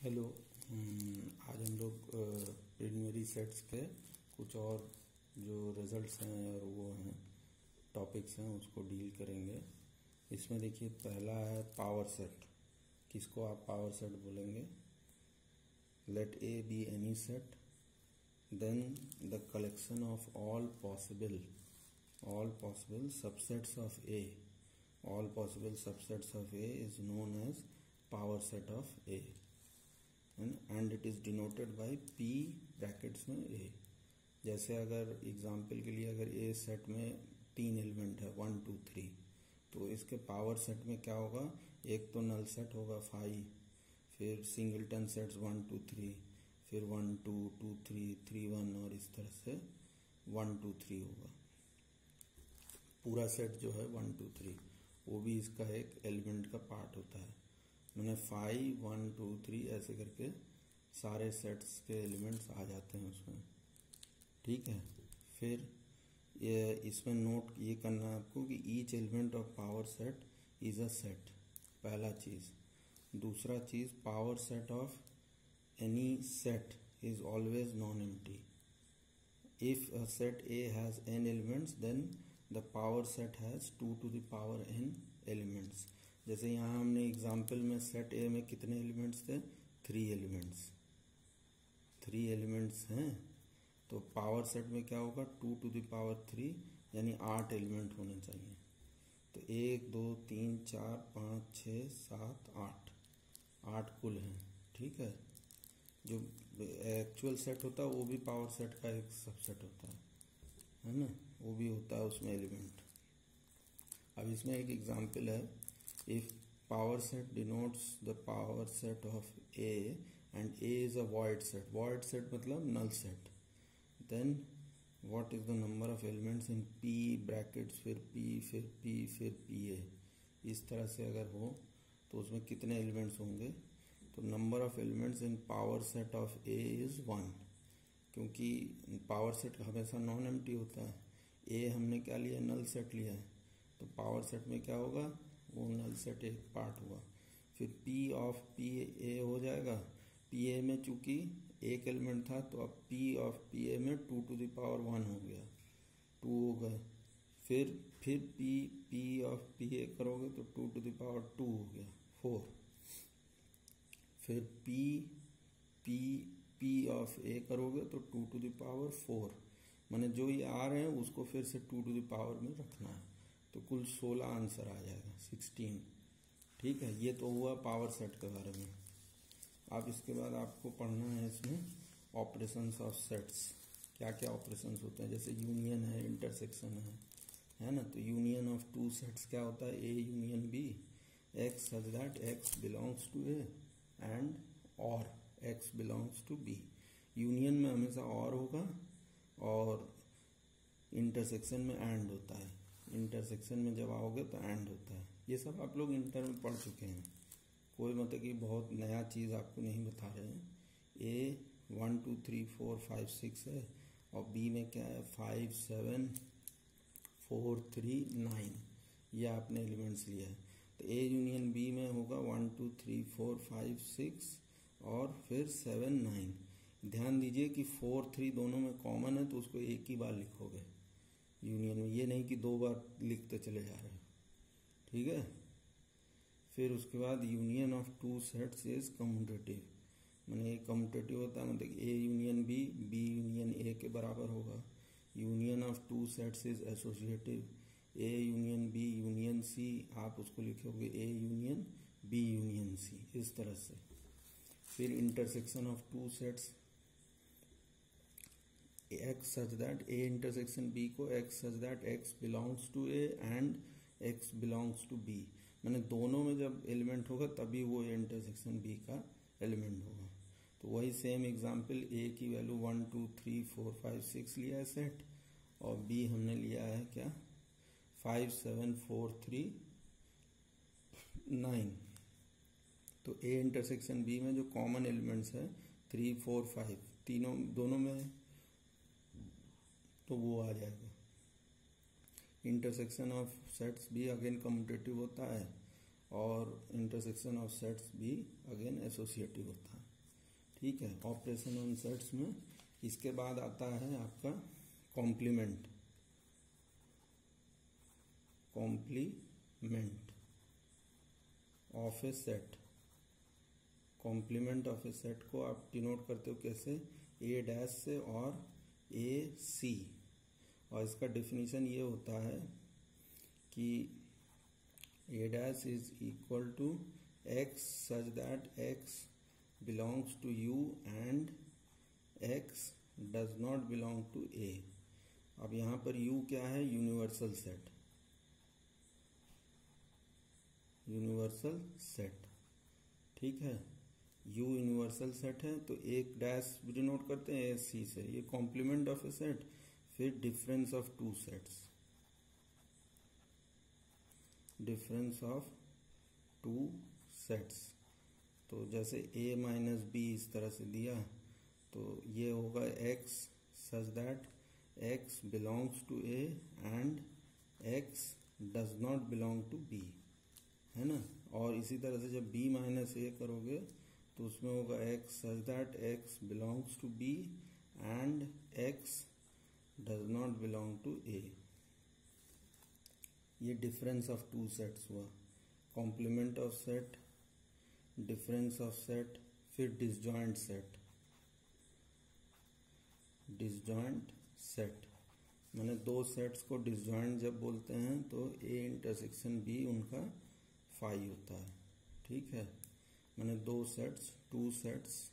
Hello. आज हम लोग प्रीलिमिनरी सेट्स के कुछ और जो रिजल्ट्स हैं और वो हैं टॉपिक्स हैं उसको डील करेंगे। इसमें देखिए पहला है पावर सेट। किसको आप पावर सेट बोलेंगे? Let A be any set, then the collection of all possible subsets of A, all possible subsets of A is known as power set of A and it is denoted by P brackets में A. जैसे अगर example के लिए अगर ए set में 3 element है 1 2 3, तो इसके पावर सेट में क्या होगा? एक तो नल सेट होगा 5, फिर सिंगलटन सेट्स 1 2 3, फिर 1 2 2 3 3 1 और इस तरह से 1 2 3 होगा। पूरा सेट जो है 1 2 3 वो भी इसका एक एलिमेंट का पार्ट होता है। मैंने 5 1 2 3 ऐसे करके सारे सेट्स के एलिमेंट्स आ जाते हैं उसमें, ठीक है। फिर ये इसमें नोट ये करना है आपको कि each element of power set is a set, पहला चीज। दूसरा चीज, power set of any set is always non empty. If a set A has n elements then the power set has 2 to the power n elements. जैसे यहाँ हमने example में set ए में कितने एलिमेंट्स थे? 3 एलिमेंट्स, 3 एलिमेंट्स हैं। तो power set में क्या होगा? 2 to the power 3 यानी 8 एलिमेंट होने चाहिए। तो 1 2 3 4 5 6 7 8 कुल हैं, ठीक है। जो एक्चुअल सेट होता है वो भी पावर सेट का एक सबसेट होता है ना, वो भी होता है उसमें एलिमेंट। अब इसमें एक एग्जाम्पल है, if power set denotes the power set of A and A is a void set मतलब null set, then what is the number of elements in P brackets फिर P फिर P फिर PA। इस तरह से अगर हो तो उसमें कितने एलिमेंट्स होंगे? तो number of elements in power set of A is 1, क्योंकि पावर सेट हमेशा नॉन एम्प्टी होता है। A हमने क्या लिया? नल सेट लिया है। तो पावर सेट में क्या होगा? वो नल सेट एक पार्ट हुआ। फिर P ऑफ पी ए हो जाएगा। पी ए में चूंकि एक एलिमेंट था तो अब P ऑफ पी ए में 2 to the power 1 हो गया, 2 हो गए। फिर P ऑफ पी ए करोगे तो 2 to the power 2 हो गया, 4। फिर P ऑफ ए करोगे तो 2 to the power 4। माने जो ये आ रहे हैं उसको फिर से 2 to the power में रखना है, तो कुल 16 आंसर आ जाएगा, 16, ठीक है। ये तो हुआ पावर सेट के बारे में। अब इसके बाद आपको पढ़ना है इसमें ऑपरेशंस ऑफ सेट्स। क्या क्या ऑपरेशंस होते हैं? जैसे यूनियन है, इंटरसेक्शन है ना। तो यूनियन ऑफ 2 सेट्स क्या होता है? A union B, X such that X belongs to A and और X belongs to B. Union में हमेशा और होगा और इंटरसेक्शन में एंड होता है। इंटरसेक्शन में जब आओगे तो एंड होता है। ये सब आप लोग इंटर में पढ़ चुके हैं, कोई मतलब कि बहुत नया चीज आपको नहीं बता रहे हैं। ए 1 2 3 4 5 6 है और बी में क्या है? 5 7 4 3 9, ये आपने एलिमेंट्स लिया है। तो ए यूनियन बी में होगा 1 2 3 4 5 6 और फिर 7 9। ध्यान दीजिए कि 4 3 दोनों में कॉमन है तो उसको एक ही बार लिखोगे यूनियन में, ये नहीं कि 2 बार लिखते चले जा रहे हैं, ठीक है। फिर उसके बाद union of 2 sets is commutative. माने कम्यूटेटिव होता है मतलब A union B, B union A के बराबर होगा। Union of 2 sets is associative. A union B union C, आप उसको लिखोगे A union B union C, इस तरह से। फिर intersection of 2 sets, x such that a intersection b को x such that x belongs to a and x belongs to b। मैंने दोनों में जब एलिमेंट होगा तभी वो इंटरसेक्शन b का एलिमेंट होगा। तो वही सेम एग्जांपल, a की वैल्यू 1 2 3 4 5 6 लिया है सेट, और b हमने लिया है क्या? 5 7 4 3 9। तो a इंटरसेक्शन b में जो कॉमन एलिमेंट्स है 3 4 5 तीनों दोनों में, तो वो आ जाएगा। इंटरसेक्शन ऑफ सेट्स भी अगेन कम्यूटेटिव होता है और इंटरसेक्शन ऑफ सेट्स भी अगेन एसोसिएटिव होता है। ठीक है, ऑपरेशन ऑन सेट्स में। इसके बाद आता है आपका complement. Complement of a set. Complement of a set को आप डिनोट करते हो कैसे, ए डैश से और ए सी। और इसका डेफिनेशन ये होता है कि A dash is equal to X such that X belongs to U and X does not belong to A. अब यहाँ पर यू क्या है, यूनिवर्सल सेट। यूनिवर्सल सेट, ठीक है, यू यूनिवर्सल सेट है तो एक डैश भी डिनोट करते हैं एस सी से। ये कॉम्प्लीमेंट ऑफ ए सेट। फिर difference of two sets. Difference of two sets, तो जैसे a माइनस बी इस तरह से दिया तो ये होगा x such that x belongs to a and x does not belong to b, है ना। और इसी तरह से जब b माइनस a करोगे तो उसमें होगा x such that x belongs to b and x does not belong to a। ये डिफरेंस ऑफ टू सेट्स हुआ। Complement of set, difference of set, फिर डिसजॉइंट सेट। डिसजॉइंट सेट माने दो sets को डिसजॉइंट जब बोलते हैं तो ए इंटरसेक्शन बी उनका फाई होता है, ठीक है। माने दो सेट्स, two sets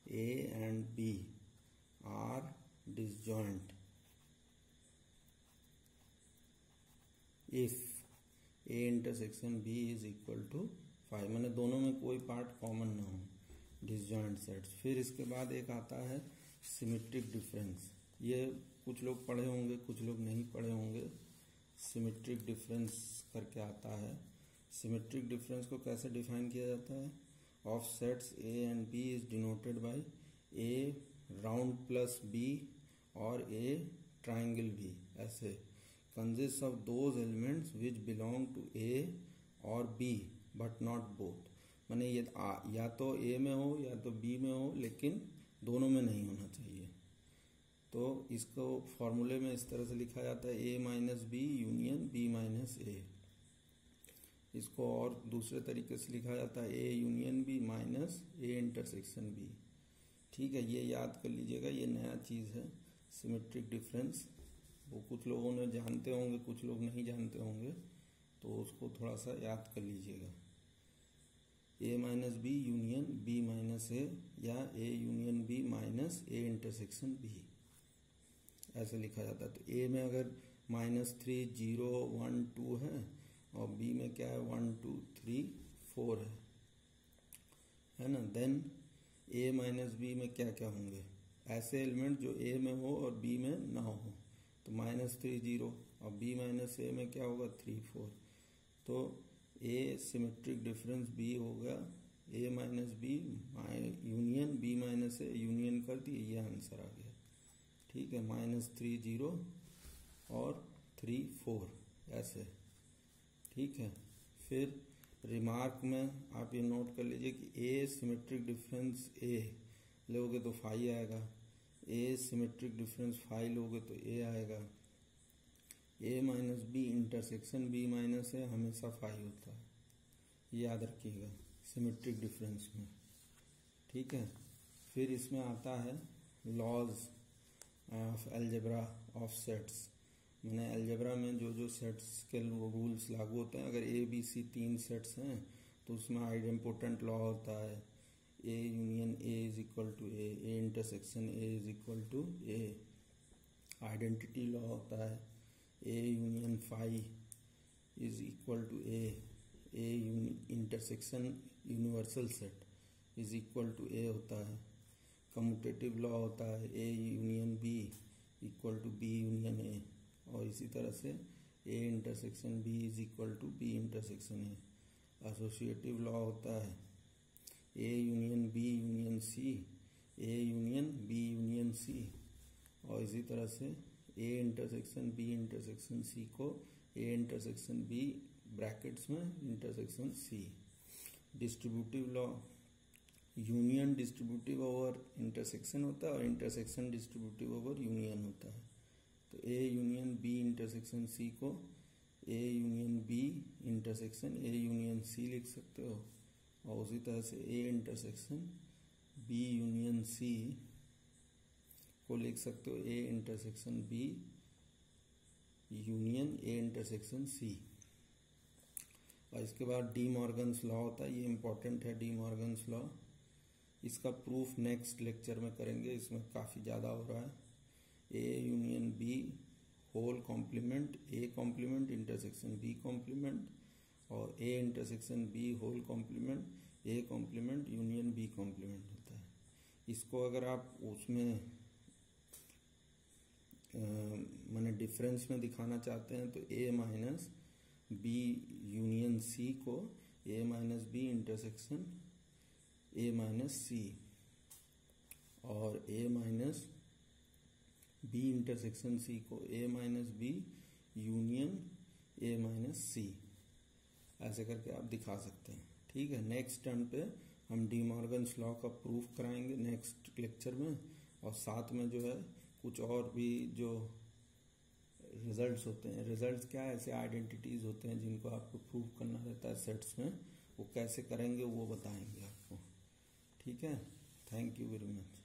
A and B are disjoint if A intersection B is equal to 5, मैंने दोनों में कोई पार्ट कॉमन ना हो, डिसजॉइंट सेट्स। फिर इसके बाद एक आता है सिमेट्रिक डिफरेंस। ये कुछ लोग पढ़े होंगे, कुछ लोग नहीं पढ़े होंगे। सिमेट्रिक डिफरेंस करके आता है। सिमेट्रिक डिफरेंस को कैसे डिफाइन किया जाता है, of sets A and B is denoted by A round plus B और ए ट्राइंगल बी। ऐसे consists of those elements which belong to A और B but not both। माने ये या तो A में हो या तो B में हो, लेकिन दोनों में नहीं होना चाहिए। तो इसको फॉर्मूले में इस तरह से लिखा जाता है A minus B union B minus A। इसको और दूसरे तरीके से लिखा जाता है A union B minus A intersection B, ठीक है। ये याद कर लीजिएगा, ये नया चीज़ है सिमेट्रिक डिफरेंस। वो कुछ लोगों ने जानते होंगे, कुछ लोग नहीं जानते होंगे, तो उसको थोड़ा सा याद कर लीजिएगा। A minus B union B minus A या A union B minus A intersection B, ऐसे लिखा जाता है। तो ए में अगर -3 0 1 2 है और बी में क्या है 1 2 3 4 है ना। देन ए माइनस बी में क्या क्या होंगे, ऐसे एलिमेंट जो ए में हो और बी में ना हो। तो -3 0 और बी माइनस ए में क्या होगा 3 4। तो ए सिमेट्रिक डिफरेंस बी हो गया A minus B union B minus A union कर दिए, ये आंसर आ गया, ठीक है। -3 0 और 3 4 ऐसे, ठीक है। फिर रिमार्क में आप ये नोट कर लीजिए कि ए सिमेट्रिक डिफरेंस ए लोगे तो फाई आएगा, ए सिमेट्रिक डिफरेंस फाई लोगे तो ए आएगा। A minus B intersection B minus A हमेशा फाई होता है, याद रखिएगा सिमेट्रिक डिफरेंस में, ठीक है। फिर इसमें आता है laws of algebra of sets. मैंने अलजेब्रा में जो जो सेट्स के रूल्स लागू होते हैं, अगर ए बी सी 3 सेट्स हैं तो उसमें आइडेम्पोटेंट लॉ होता है A union A is equal to A intersection A is equal to A. Identity law होता है A union phi is equal to A intersection universal set is equal to A होता है। Commutative law होता है A union B equal to B union A, और इसी तरह से A intersection B is equal to B intersection A. Associative law होता है A union B union C A union B union C, और इसी तरह से A intersection B intersection C को ए इंटरसेक्शन बी ब्रैकेट्स में intersection C. Distributive law, union distributive over intersection होता है और इंटरसेक्शन डिस्ट्रीब्यूटिव ओवर यूनियन होता है। तो A union B intersection C को A union B intersection A union C लिख सकते हो, और उसी तरह से A intersection B union C को लिख सकते हो A intersection B union A intersection C. और इसके बाद डी मॉर्गन्स लॉ होता है, ये इंपॉर्टेंट है डी मॉर्गन्स लॉ। इसका प्रूफ नेक्स्ट लेक्चर में करेंगे, इसमें काफ़ी ज़्यादा हो रहा है। A union B whole complement A complement intersection B complement, और A intersection B whole complement A complement union B complement होता है। इसको अगर आप उसमें माने डिफरेंस में दिखाना चाहते हैं तो A minus B union C को A minus B intersection A minus C, और A minus B intersection C को A minus B union A minus C, ऐसे करके आप दिखा सकते हैं। ठीक है, नेक्स्ट टर्म पे हम डी मॉर्गन्स लॉ का प्रूफ कराएंगे नेक्स्ट लेक्चर में, और साथ में जो है कुछ और भी जो रिजल्ट्स होते हैं, रिजल्ट्स क्या है, ऐसे आइडेंटिटीज होते हैं जिनको आपको प्रूफ करना रहता है सेट्स में, वो कैसे करेंगे वो बताएंगे आपको। ठीक है, थैंक यू वेरी मच।